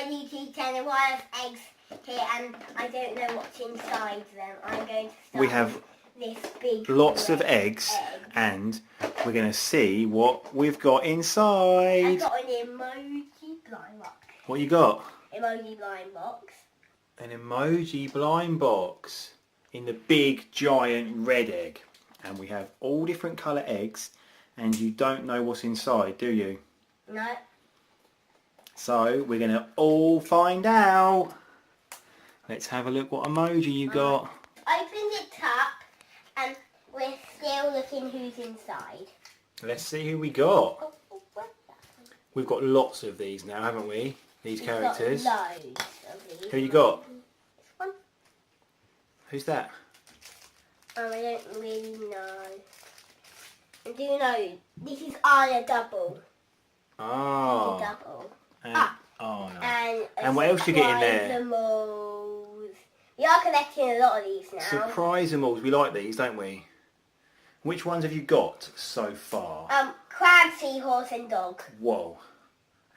my YouTube channel. I have eggs here and I don't know what's inside them. I'm going to start We have with this big lots of eggs and we're going to see what we've got inside. I've got an emoji blind box. What you got? Emoji blind box. An emoji blind box in the big giant red egg. And we have all different colour eggs and you don't know what's inside, do you? No. So we're going to all find out. Let's have a look what emoji you got. Opened it up and we're still looking who's inside. Let's see who we got. Oh, where's that one? We've got lots of these now, haven't we? These We've characters. got loads of these. Who you got? This one. Who's that? I don't really know. I do know this is Anna Double. Oh. It's a double. And, oh no. And what else you get in there? Surprisimals. We are collecting a lot of these now. Surprisimals. We like these, don't we? Which ones have you got so far? Crab, seahorse, and dog. Whoa.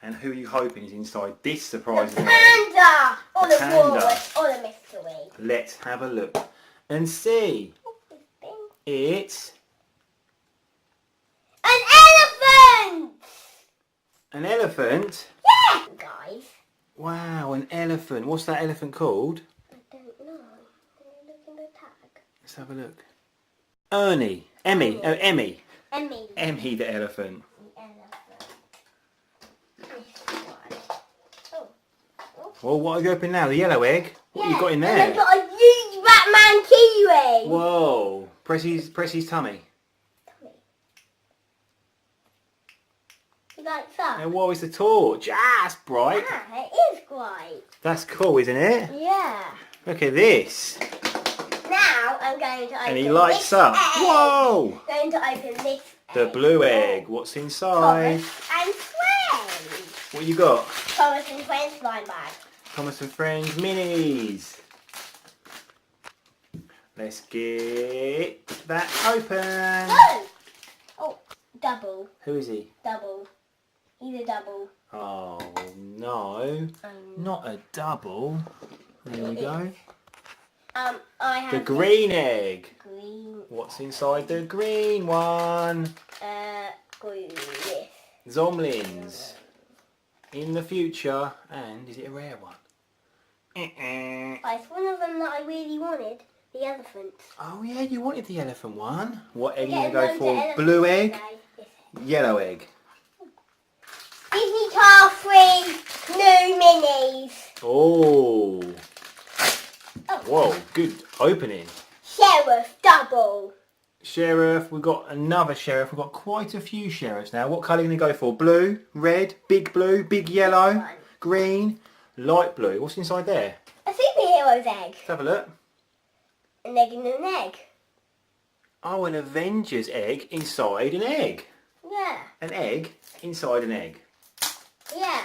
And who are you hoping is inside this surprising egg? Panda! Or the Panda. walrus. Or the mystery. Let's have a look and see. It's An elephant! an elephant. Yeah! Guys. Wow, an elephant. What's that elephant called? I don't know. Can you look in the tag? Let's have a look. Ernie. Emmy. Oh, Emmy. Emmy. Emmy the elephant. The elephant. This one. Oh. Well, what have you opened now? The yellow egg? What you got in And there? I've got a huge Batman keyring. Whoa. Press his tummy. You like that? And what is the torch? Ah, it's bright. Yeah, it is great. That's cool, isn't it? Yeah. Look at this. Now I'm going to open And he lights this up. egg. Whoa! Going to open this The egg. blue egg. What's inside? Thomas and Friends. What you got? Thomas and Friends blind bag. Thomas and Friends minis. Let's get that open. Oh! Oh, double. Who is he? Double. He's a double. Oh no, not a double. There we go. I have The green egg. green. What's inside the green one? Green. Zomlins. In the future. And is it a rare one? It's one of them that I really wanted. The elephant. Oh yeah, you wanted the elephant one. What egg are you Getting going to loads go of for? elephants Blue egg? today. This Yellow egg. Disney Car 3 new minis. Oh. Oh. Whoa, good opening. Sheriff double. Sheriff, we've got another sheriff. We've got quite a few sheriffs now. What colour are you going to go for? Blue, red, big yellow, One. green, light blue. What's inside there? A superhero's egg. Let's have a look. An egg in an egg. Oh, an Avengers egg inside an egg. Yeah. An egg inside an egg. Yeah.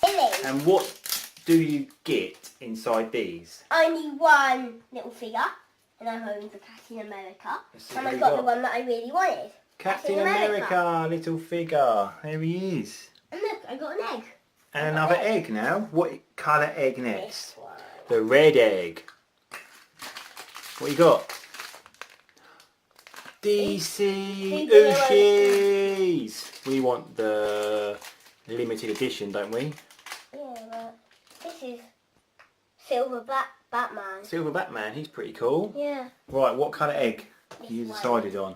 Silly. And what do you get inside these? Only one little figure. And I'm home for Captain America. Let's see And what I we got got. the one that I really wanted. Captain America, little figure. There he is. And look, I got an egg. And another egg now. What colour egg next? This one. The red egg. What you got? DC Ooshies. We want the limited edition, don't we? Yeah, but this is Silver Batman. Silver Batman, he's pretty cool. Yeah. Right, what colour egg you This decided on?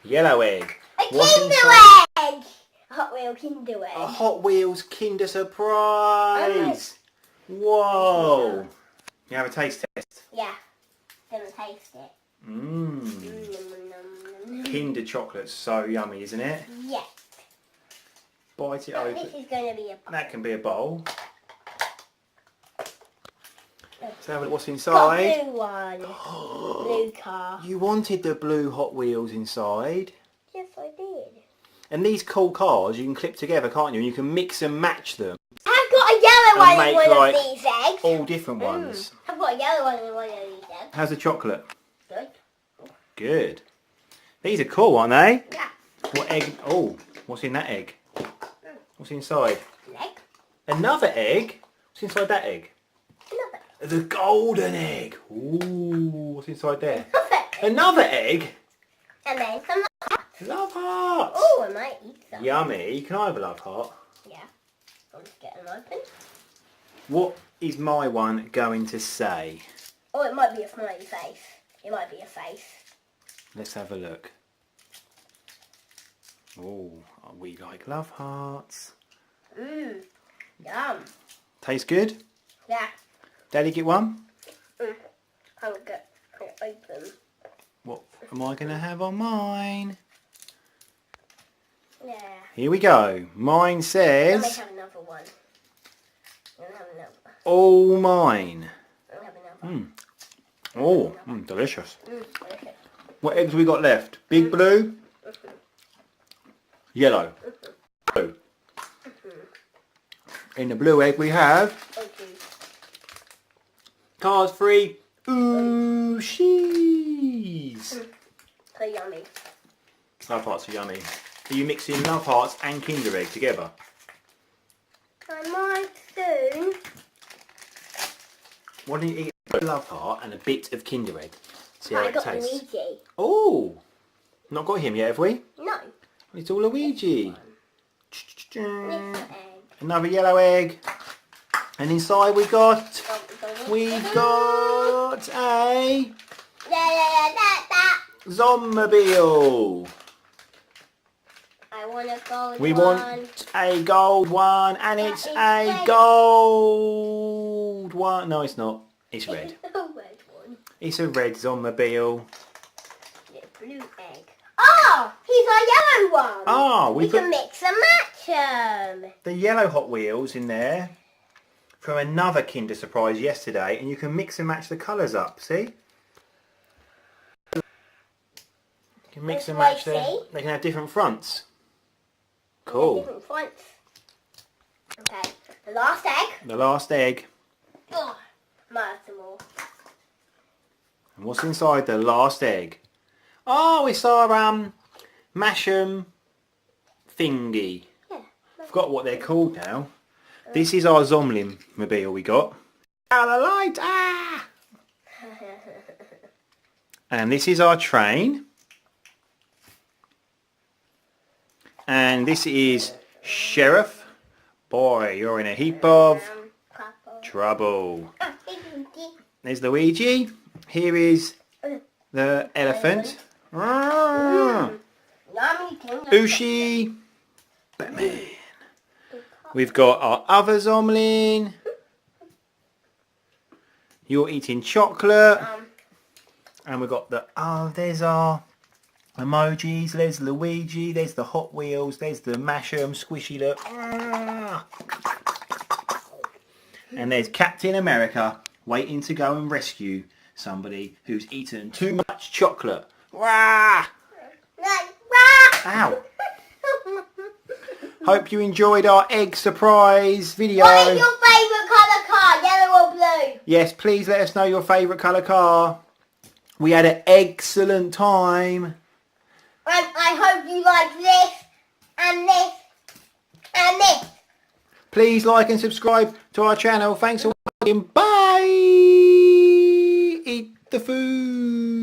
Yellow egg. A What's Kinder inside? Egg! A Hot Wheel Kinder Egg. A Hot Wheels Kinder Surprise. Whoa. You have a taste test? Yeah. Gonna taste it. Kinder chocolate's so yummy, isn't it? Yeah. Bite it But open. this is gonna be a That can be a bowl. Let's have a look what's got inside. blue one. Blue car. You wanted the blue Hot Wheels inside. Yes, I did. And these cool cars you can clip together, can't you? And you can mix and match them. I've got a yellow And one in make, one like, of these eggs. All different ones. I've got a yellow one in one of these eggs. How's the chocolate? Good. Good. These are cool, aren't they? Yeah. What egg? Oh, what's in that egg? What's inside? Egg. Another egg? What's inside that egg? Another. The golden egg. Ooh, what's inside there? Another. Another egg? And then some. Love hearts. Oh, I might eat some. Yummy. Can I have a love heart? Yeah. I'll just get them open. What is my one going to say? Oh, it might be a smiley face. It might be a face. Let's have a look. Oh, we like love hearts. Mmm. Yum. Tastes good? Yeah. Daddy get one? I'll get open. What am I going to have on mine? Yeah. Here we go. Mine I may says, have another one. I'll have another. all mine. I'll have another. Oh, delicious. Okay. What eggs we got left? Big blue? Yellow. Blue. In the blue egg we have Okay. Cars free Ooshies. So yummy. Love hearts are yummy. Are you mixing love hearts and Kinder Egg together? I might soon. Why don't you eat a love heart and a bit of Kinder Egg? See how I it got tastes. Luigi. Oh, not got him yet, have we? No. Little Luigi. Little egg. Another yellow egg. And inside we got a That. Zombie. I want a gold We one. want a gold one, and it's a gold one. No, it's not. It's red. A red one. It's a red Zombie. The blue egg. Oh, he's our yellow one. Ah, we can mix and match them. the yellow Hot Wheels in there from another Kinder Surprise yesterday, and you can mix and match the colours up. See? You can mix and match them. They can have different fronts. Cool. Different fronts. Okay, the last egg. The last egg. Oh, might have some more. And what's inside the last egg? Oh, it's our Mash'em thingy. Yeah. Forgot what they're called now. This is our Zomlin mobile we got. Out of the light! Ah! And this is our train. And this is Sheriff. Boy, you're in a heap of trouble. There's Luigi. Here is the elephant. Ooshie. Batman. We've got our other Zomlin. You're eating chocolate. And we've got the, there's our emojis. There's Luigi. There's the Hot Wheels. There's the Mash'em squishy look. And there's Captain America waiting to go and rescue somebody who's eaten too much chocolate. Ow! Hope you enjoyed our egg surprise video. What is your favourite colour car, yellow or blue? Yes, please let us know your favourite colour car. We had an excellent time. And I hope you like this, and this, and this. Please like and subscribe to our channel. Thanks for watching. Bye! Eat the food.